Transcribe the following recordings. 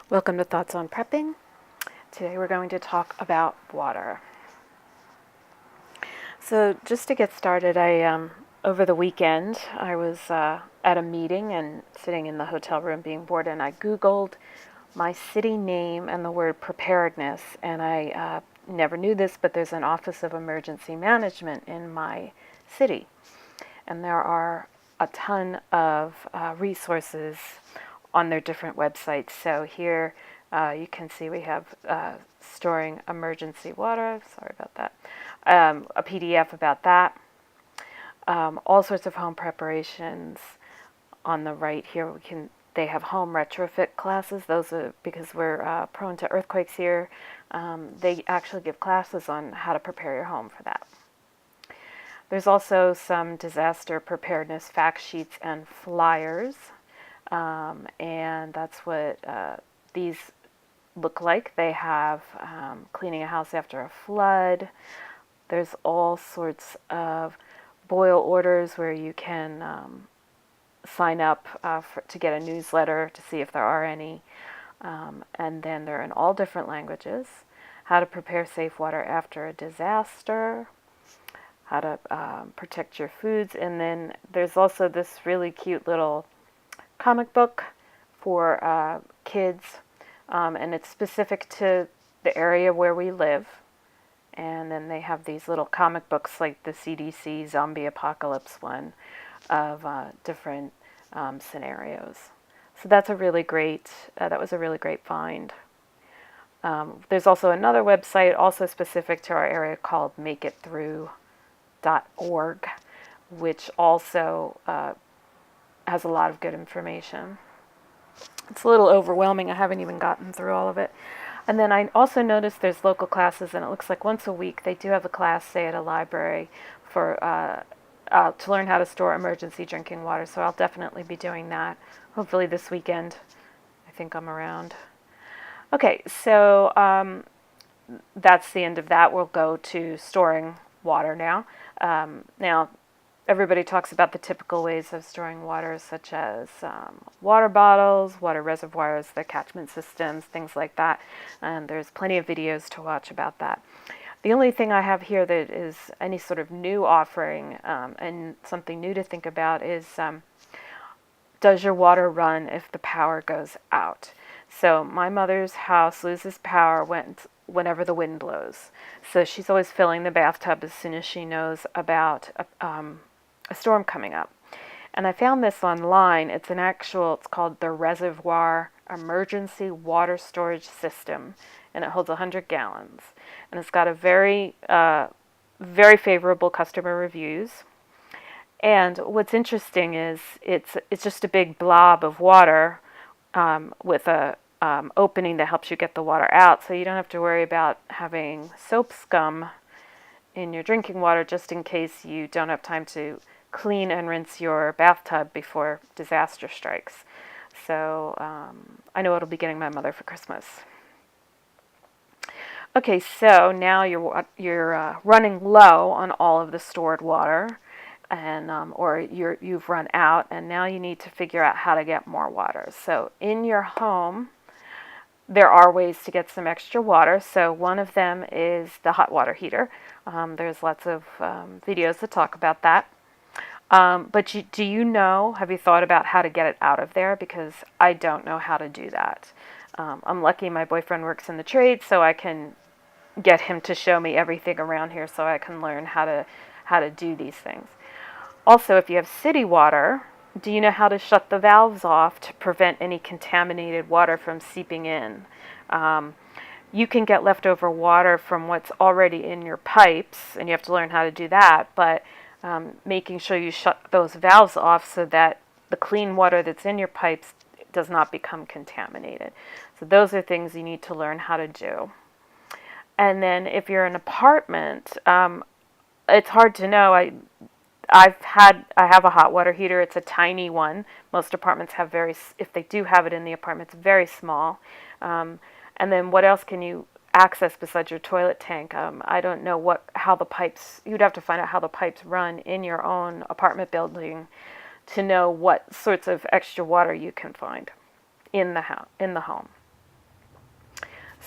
Welcome to Thoughts on Prepping. Today we're going to talk about water. So just to get started, over the weekend I was at a meeting and sitting in the hotel room being bored, and I Googled my city name and the word preparedness, and I never knew this, but there's an Office of Emergency Management in my city, and there are a ton of resources on their different websites. So here you can see we have storing emergency water. Sorry about that. A PDF about that. All sorts of home preparations. On the right here, they have home retrofit classes. Those are because we're prone to earthquakes here. They actually give classes on how to prepare your home for that. There's also some disaster preparedness fact sheets and flyers. And that's what these look like. They have cleaning a house after a flood. There's all sorts of boil orders where you can sign up to get a newsletter to see if there are any. And then they're in all different languages. How to prepare safe water after a disaster. How to protect your foods. And then there's also this really cute little comic book for kids, and it's specific to the area where we live. And then they have these little comic books like the CDC zombie apocalypse one of different scenarios. So that's a really great, that was a really great find. There's also another website also specific to our area called makeitthrough.org, which also has a lot of good information. It's a little overwhelming. I haven't even gotten through all of it. And then I also noticed there's local classes, and it looks like once a week they do have a class, say, at a library for to learn how to store emergency drinking water. So I'll definitely be doing that, hopefully this weekend. I think I'm around. Okay, so that's the end of that. We'll go to storing water now. Now, everybody talks about the typical ways of storing water, such as water bottles, water reservoirs, the catchment systems, things like that. And there's plenty of videos to watch about that. The only thing I have here that is any sort of new offering and something new to think about is does your water run if the power goes out? So my mother's house loses power whenever the wind blows. So she's always filling the bathtub as soon as she knows about a storm coming up. And I found this online. It's called the Reservoir Emergency Water Storage System, and it holds 100 gallons. And it's got a very favorable customer reviews. And what's interesting is it's just a big blob of water with a opening that helps you get the water out, so you don't have to worry about having soap scum in your drinking water just in case you don't have time to clean and rinse your bathtub before disaster strikes. So I know it'll be getting my mother for Christmas. Okay, so now you're running low on all of the stored water, and or you've run out, and now you need to figure out how to get more water. So in your home, there are ways to get some extra water. So one of them is the hot water heater. There's lots of videos that talk about that. But have you thought about how to get it out of there? Because I don't know how to do that. I'm lucky my boyfriend works in the trade, so I can get him to show me everything around here so I can learn how to do these things. Also, if you have city water, do you know how to shut the valves off to prevent any contaminated water from seeping in? You can get leftover water from what's already in your pipes, and you have to learn how to do that, but making sure you shut those valves off so that the clean water that's in your pipes does not become contaminated. So those are things you need to learn how to do. And then if you're in an apartment, it's hard to know. I have a hot water heater. It's a tiny one. Most apartments have if they do have it in the apartment, it's very small. And then what else can you access besides your toilet tank? I don't know how the pipes. You'd have to find out how the pipes run in your own apartment building to know what sorts of extra water you can find in the home.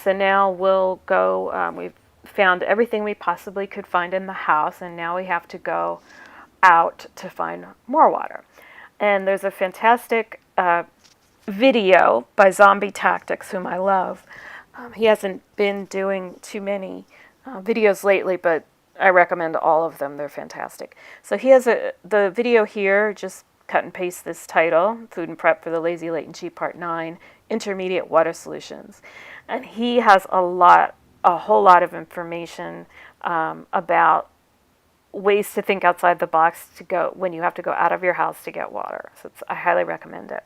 So now we'll go, we've found everything we possibly could find in the house, and now we have to go out to find more water. And there's a fantastic video by Zombie Tactics, whom I love. He hasn't been doing too many videos lately, but I recommend all of them. They're fantastic. So he has the video here, just cut and paste this title, Food and Prep for the Lazy, Late, and Cheap Part 9, Intermediate Water Solutions. And he has a whole lot of information about ways to think outside the box to go when you have to go out of your house to get water. So I highly recommend it.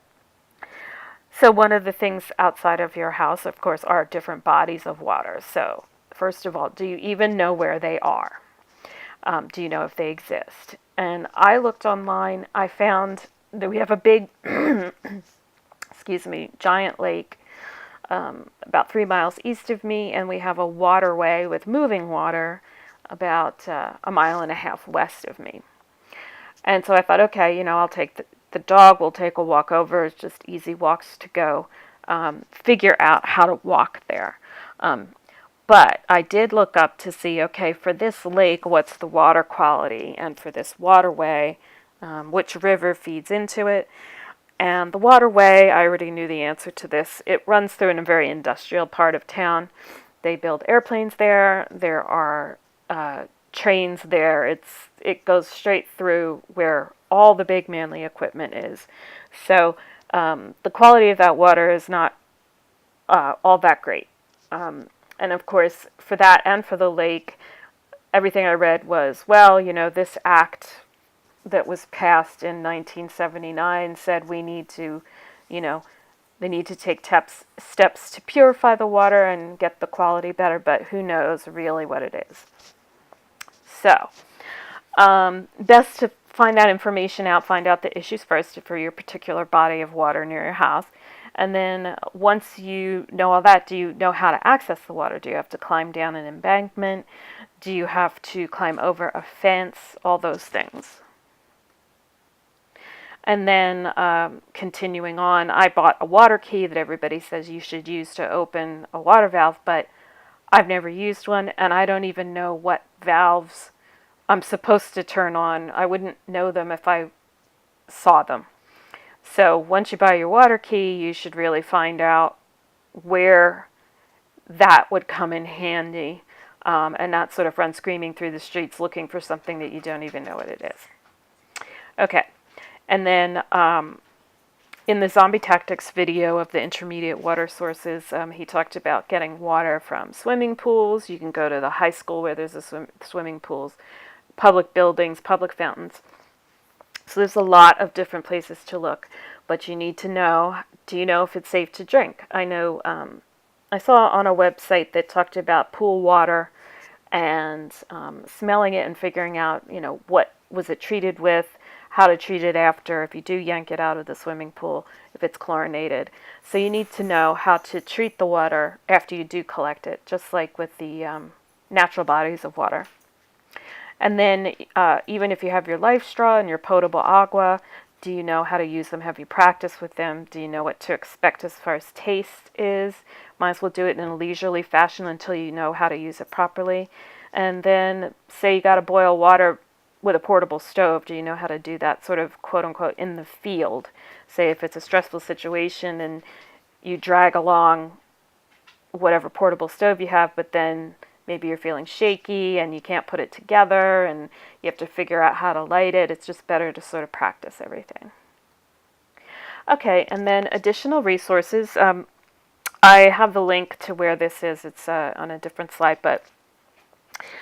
So one of the things outside of your house, of course, are different bodies of water. So first of all, do you even know where they are? Do you know if they exist? And I looked online. I found that we have a big, excuse me, giant lake about 3 miles east of me, and we have a waterway with moving water about 1.5 miles west of me. And so I thought, okay, I'll take the dog will take a walk over. It's just easy walks to go figure out how to walk there. But I did look up to see, okay, for this lake, what's the water quality? And for this waterway, which river feeds into it? And the waterway, I already knew the answer to this. It runs through in a very industrial part of town. They build airplanes there. There are trains there. It goes straight through where all the big manly equipment is. So the quality of that water is not all that great. And of course, for that and for the lake, everything I read was, well, this act that was passed in 1979 said we need to, they need to take steps to purify the water and get the quality better, but who knows really what it is. So, best to find that information out, find out the issues first for your particular body of water near your house. And then once you know all that, do you know how to access the water? Do you have to climb down an embankment? Do you have to climb over a fence? All those things. And then continuing on, I bought a water key that everybody says you should use to open a water valve, but I've never used one, and I don't even know what valves I'm supposed to turn on. I wouldn't know them if I saw them. So once you buy your water key, you should really find out where that would come in handy, and not sort of run screaming through the streets looking for something that you don't even know what it is. Okay, and then in the Zombie Tactics video of the intermediate water sources, he talked about getting water from swimming pools. You can go to the high school where there's swimming pools, public buildings, public fountains. So there's a lot of different places to look, but you need to know, do you know if it's safe to drink? I know I saw on a website that talked about pool water and smelling it and figuring out, what was it treated with, how to treat it after, if you do yank it out of the swimming pool, if it's chlorinated. So you need to know how to treat the water after you do collect it, just like with the natural bodies of water. And then even if you have your life straw and your potable agua, do you know how to use them? Have you practiced with them? Do you know what to expect as far as taste is? Might as well do it in a leisurely fashion until you know how to use it properly. And then say you got to boil water with a portable stove. Do you know how to do that sort of quote unquote in the field? Say if it's a stressful situation and you drag along whatever portable stove you have, but then maybe you're feeling shaky and you can't put it together and you have to figure out how to light it. It's just better to sort of practice everything. Okay, and then additional resources. I have the link to where this is. It's on a different slide, but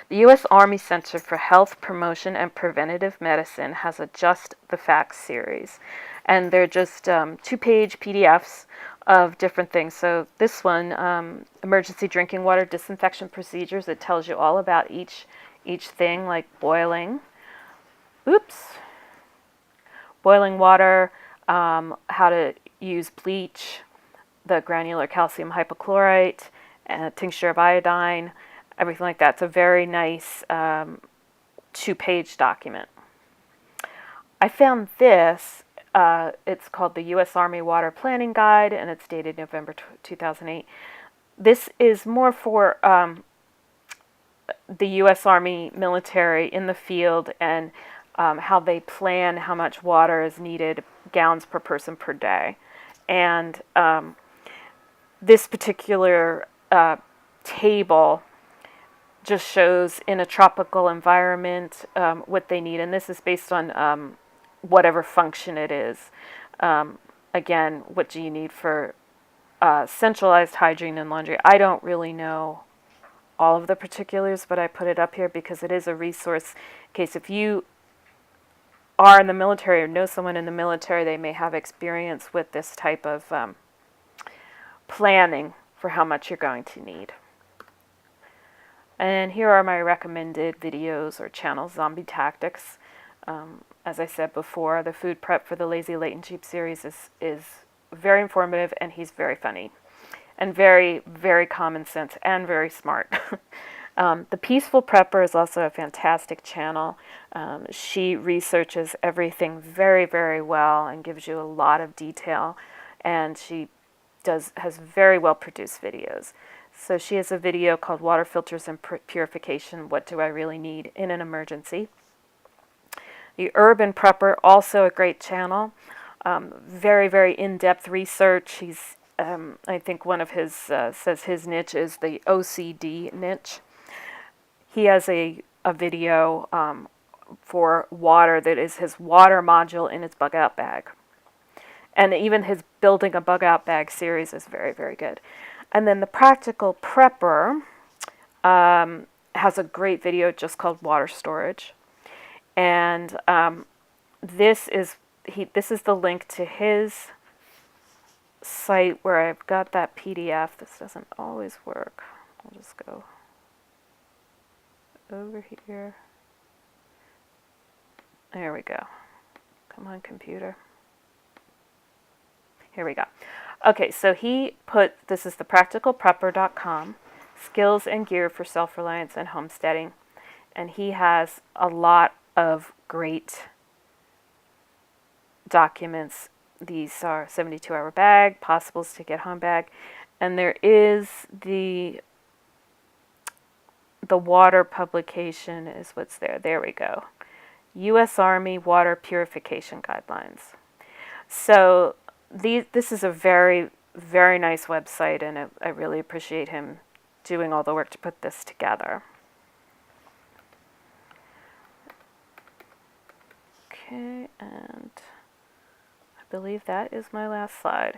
the U.S. Army Center for Health Promotion and Preventative Medicine has a Just the Facts series. And they're just 2-page PDFs of different things. So this one, emergency drinking water disinfection procedures, it tells you all about each thing, like boiling water, how to use bleach, the granular calcium hypochlorite, tincture of iodine, everything like that. It's a very nice 2-page document. I found this. It's called the U.S. Army Water Planning Guide, and it's dated November 2008. This is more for the U.S. Army military in the field, and how they plan how much water is needed, gallons per person per day. And this particular table just shows in a tropical environment what they need. And this is based on whatever function it is. Again, what do you need for centralized hygiene and laundry? I don't really know all of the particulars, but I put it up here because it is a resource in case if you are in the military or know someone in the military, they may have experience with this type of planning for how much you're going to need. And here are my recommended videos or channels. Zombie Tactics. As I said before, the food prep for the Lazy Late and Cheap series is very informative, and he's very funny and very, very common sense and very smart. The Peaceful Prepper is also a fantastic channel. She researches everything very, very well and gives you a lot of detail, and she has very well produced videos. So she has a video called Water Filters and Purification, What Do I Really Need in an Emergency? The Urban Prepper, also a great channel. Very, very in-depth research. He's, I think one of his, says his niche is the OCD niche. He has a video for water that is his water module in his bug out bag. And even his Building a Bug Out Bag series is very, very good. And then the Practical Prepper has a great video just called Water Storage. And this is the link to his site where I've got that PDF. This doesn't always work. I'll just go over here. There we go. Come on, computer. Here we go. Okay, so he put, this is thepracticalprepper.com, skills and gear for self-reliance and homesteading. And he has a lot of great documents. These are 72-hour bag, possibles to get home bag. And there is the water publication is what's there. There we go. U.S. Army Water Purification Guidelines. So this is a very, very nice website, and I really appreciate him doing all the work to put this together. Okay, and I believe that is my last slide.